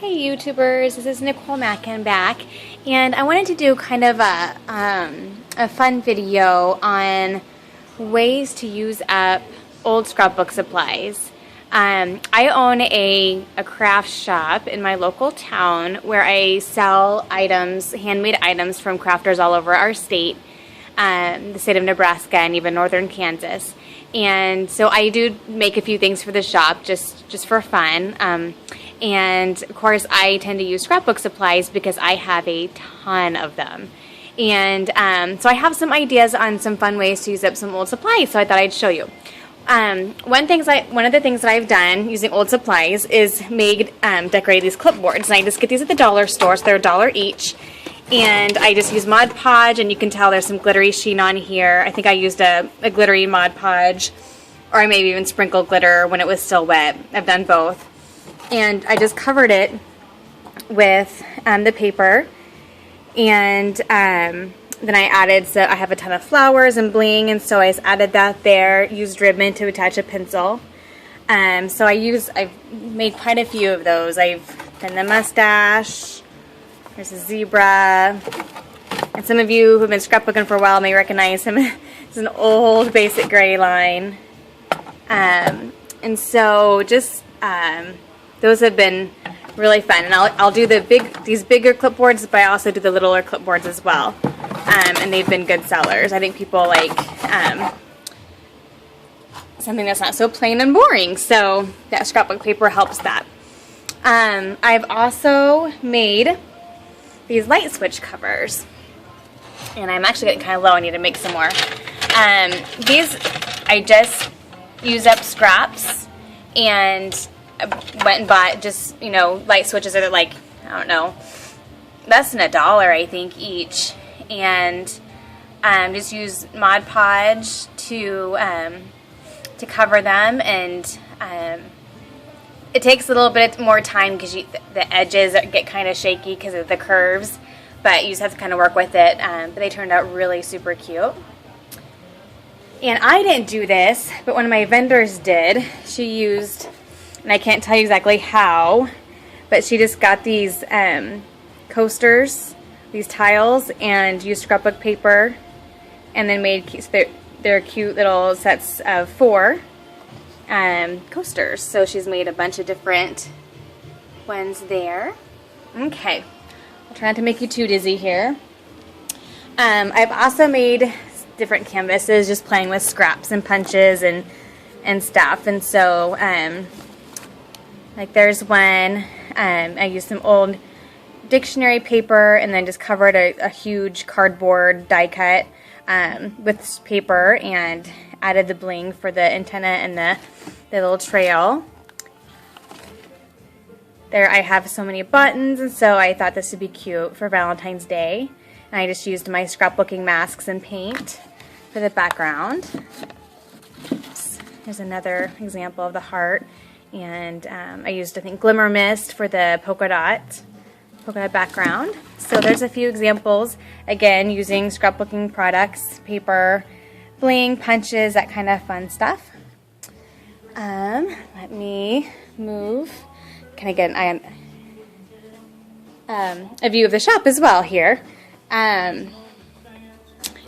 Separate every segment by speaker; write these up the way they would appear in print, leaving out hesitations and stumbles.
Speaker 1: Hey YouTubers, this is Nicole Mackin back, and I wanted to do kind of a fun video on ways to use up old scrapbook supplies. I own a craft shop in my local town where I sell items, handmade items from crafters all over our state, the state of Nebraska and even northern Kansas. And so I do make a few things for the shop just for fun. And of course I tend to use scrapbook supplies because I have a ton of them. And so I have some ideas on some fun ways to use up some old supplies, so I thought I'd show you. One of the things that I've done using old supplies is decorate these clipboards. And I just get these at the dollar store, so they're $1 each. And I just use Mod Podge, and you can tell there's some glittery sheen on here. I think I used a glittery Mod Podge, or I maybe even sprinkled glitter when it was still wet. I've done both. And I just covered it with the paper, and then I added, so I have a ton of flowers and bling, and so I just added that there, used ribbon to attach a pencil. So I've made quite a few of those. I've done the mustache, there's a zebra, and some of you who've been scrapbooking for a while may recognize him. It's an old basic gray line. And so just, those have been really fun. And I'll do these bigger clipboards, but I also do the littler clipboards as well. And they've been good sellers. I think people like something that's not so plain and boring. So that scrapbook paper helps that. I've also made these light switch covers. And I'm actually getting kind of low. I need to make some more. These, I just used up scraps and went and bought just, light switches that are like, I don't know, less than $1, I think, each. And just use Mod Podge to cover them. And it takes a little bit more time because the edges get kind of shaky because of the curves. But you just have to kind of work with it. But they turned out really super cute. And I didn't do this, but one of my vendors did. She used, and I can't tell you exactly how, but she just got these coasters, these tiles, and used scrapbook paper, and then made their cute little sets of 4 coasters. So she's made a bunch of different ones there. Okay, I'll try not to make you too dizzy here. I've also made different canvases, just playing with scraps and punches and stuff. And so like there's one, I used some old dictionary paper and then just covered a huge cardboard die cut with paper and added the bling for the antenna and the little trail. There I have so many buttons, and so I thought this would be cute for Valentine's Day. And I just used my scrapbooking masks and paint for the background. Oops. There's another example of the heart. And I used, I think, Glimmer Mist for the polka dot background. So there's a few examples, again, using scrapbooking products, paper, bling, punches, that kind of fun stuff. Let me move. Can I get a view of the shop as well here? I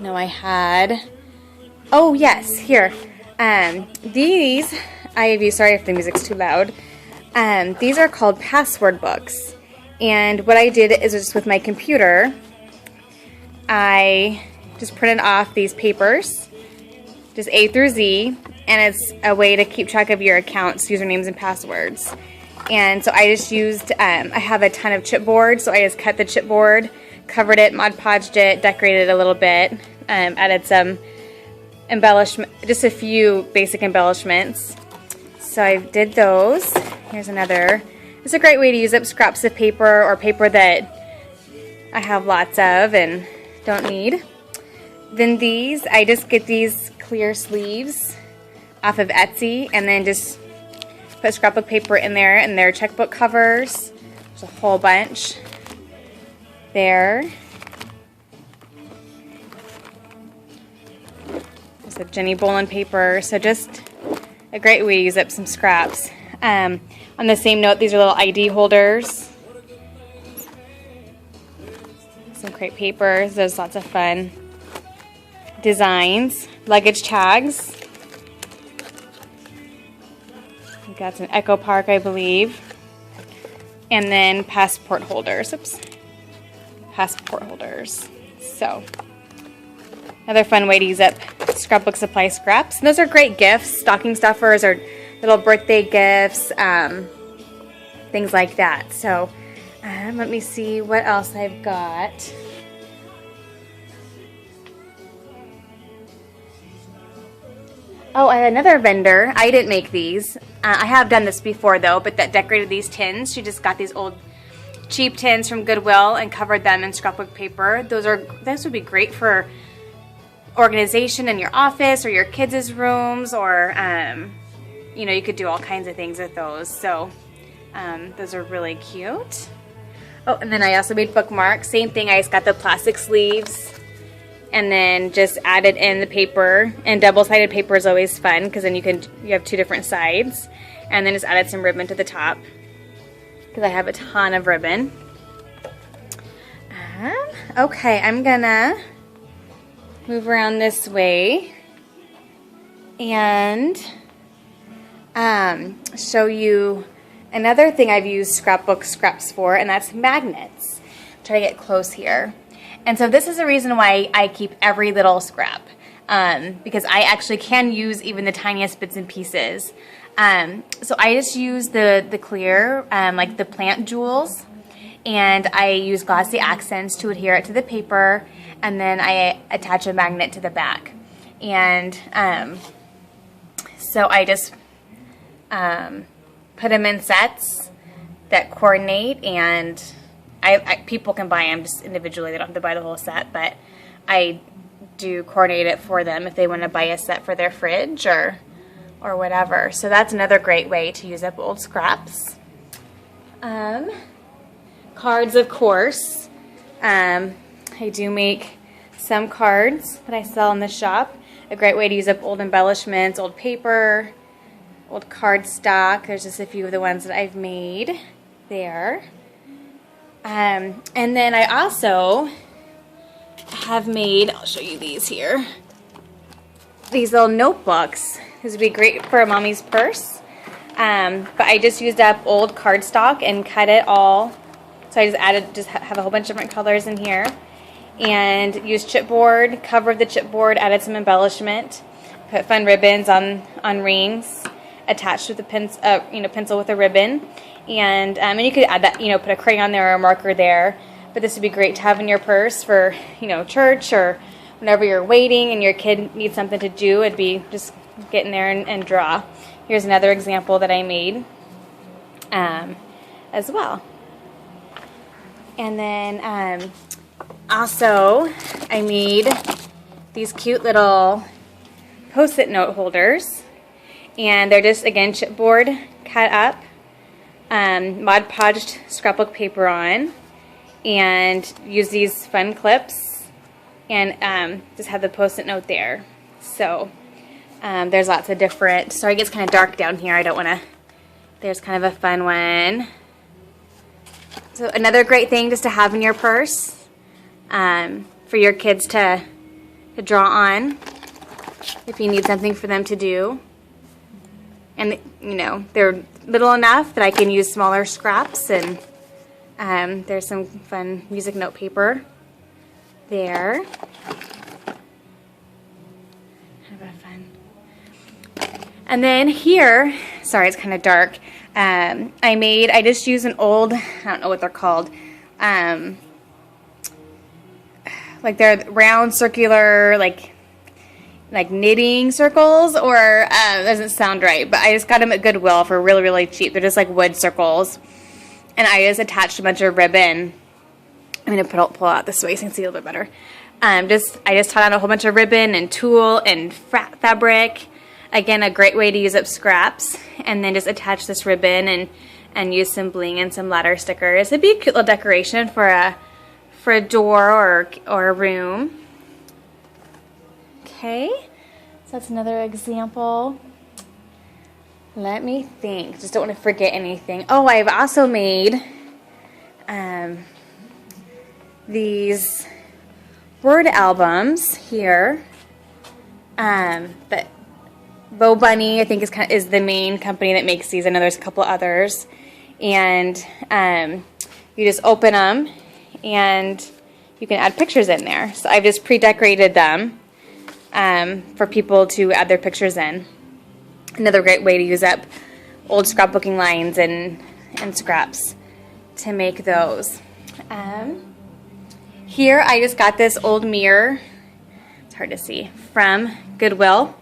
Speaker 1: know I had, oh yes, here. These, sorry if the music's too loud. These are called password books. And what I did is just with my computer, I just printed off these papers, just A through Z, and it's a way to keep track of your accounts, usernames, and passwords. And so I just used, I have a ton of chipboard, so I just cut the chipboard, covered it, Mod Podged it, decorated it a little bit, added some embellishment, just a few basic embellishments. So I did those. Here's another. It's a great way to use up scraps of paper or paper that I have lots of and don't need. Then these, I just get these clear sleeves off of Etsy and then just put scrapbook paper in there, and their checkbook covers. There's a whole bunch there. There's a Jenny Bolin paper. So just a great way to use up some scraps. On the same note, these are little ID holders Some crepe papers. There's lots of fun designs. Luggage tags. We've got some Echo Park, I believe. And then passport holders. Oops. Passport holders. So, another fun way to use up scrapbook supply scraps. And those are great gifts, stocking stuffers or little birthday gifts, things like that. So, let me see what else I've got. Oh, another vendor. I didn't make these. I have done this before though, but that decorated these tins. She just got these old cheap tins from Goodwill and covered them in scrapbook paper. Those would be great for organization in your office or your kids' rooms, or you know, you could do all kinds of things with those. So those are really cute. Oh, and then I also made bookmarks. Same thing, I just got the plastic sleeves and then just added in the paper. And double-sided paper is always fun because then you have two different sides. And then just added some ribbon to the top because I have a ton of ribbon. Okay, I'm gonna move around this way and show you another thing I've used scrapbook scraps for, and that's magnets. Try to get close here. And so this is the reason why I keep every little scrap, because I actually can use even the tiniest bits and pieces. So I just use the clear, like the plant jewels, and I use glossy accents to adhere it to the paper, and then I attach a magnet to the back. And so I just put them in sets that coordinate, and people can buy them just individually. They don't have to buy the whole set, but I do coordinate it for them if they want to buy a set for their fridge or whatever. So that's another great way to use up old scraps. Cards, of course. I do make some cards that I sell in the shop. A great way to use up old embellishments, old paper, old card stock. There's just a few of the ones that I've made there. And then I also have made, I'll show you these here, these little notebooks. This would be great for a mommy's purse. But I just used up old cardstock and cut it all. So I just have a whole bunch of different colors in here. And used chipboard, covered the chipboard, added some embellishment, put fun ribbons on rings, attached with a pencil with a ribbon. And you could add that, put a crayon there or a marker there. But this would be great to have in your purse for, church or whenever you're waiting and your kid needs something to do. It'd be just get in there and draw. Here's another example that I made as well. And then also I made these cute little Post-it note holders. And they're just, again, chipboard cut up. Mod Podged scrapbook paper on, and use these fun clips, and just have the Post-it note there. So there's lots of different. Sorry, it gets kind of dark down here. I don't want to. There's kind of a fun one. So another great thing just to have in your purse for your kids to draw on if you need something for them to do. And they're little enough that I can use smaller scraps, and there's some fun music note paper there. Have a fun. And then here, sorry, it's kind of dark. I just used an old, I don't know what they're called, like they're round, circular, like knitting circles, or doesn't sound right, but I just got them at Goodwill for really, really cheap. They're just like wood circles, and I just attached a bunch of ribbon. I'm gonna pull out this way so you can see a little bit better. I just tied on a whole bunch of ribbon and tulle and fabric. Again, a great way to use up scraps, and then just attach this ribbon and use some bling and some ladder stickers. It'd be a cute little decoration for a door or a room. Okay, so that's another example. Let me think. Just don't want to forget anything. Oh, I've also made these word albums here. But Bo Bunny, I think, is the main company that makes these. I know there's a couple others. And you just open them, and you can add pictures in there. So I've just pre-decorated them for people to add their pictures in. Another great way to use up old scrapbooking lines and scraps to make those. Here I just got this old mirror, it's hard to see, from Goodwill.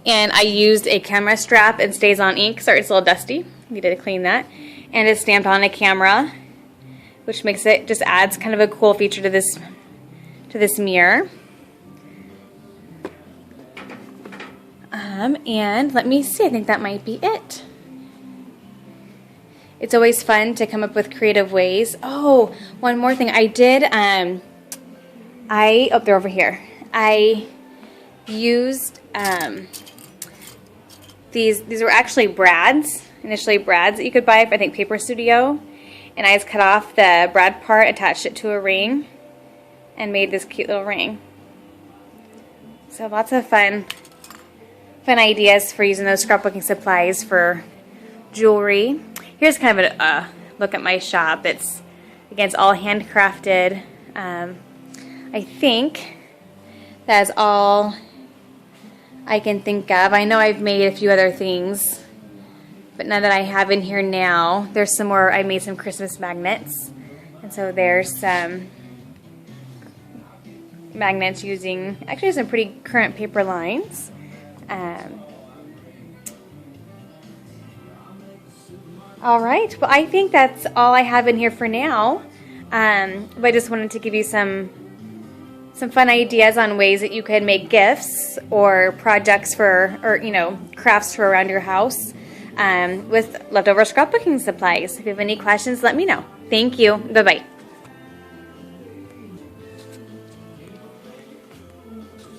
Speaker 1: And I used a camera strap and stays on ink. Sorry, it's a little dusty. Needed to clean that. And it's stamped on a camera, which makes it, just adds kind of a cool feature to this mirror. And let me see, I think that might be it. It's always fun to come up with creative ways. Oh, one more thing. I did, oh, they're over here. I used, these were actually brads, initially brads that you could buy for, I think, Paper Studio. And I just cut off the brad part, attached it to a ring, and made this cute little ring. So lots of fun ideas for using those scrapbooking supplies for jewelry. Here's kind of a look at my shop. It's, again, it's all handcrafted. I think that's all I can think of. I know I've made a few other things, but none that I have in here now. There's some more. I made some Christmas magnets, and so there's some magnets using actually some pretty current paper lines. All right, well, I think that's all I have in here for now. But I just wanted to give you some fun ideas on ways that you could make gifts or projects for, or crafts for around your house with leftover scrapbooking supplies. If you have any questions, let me know. Thank you. Bye-bye.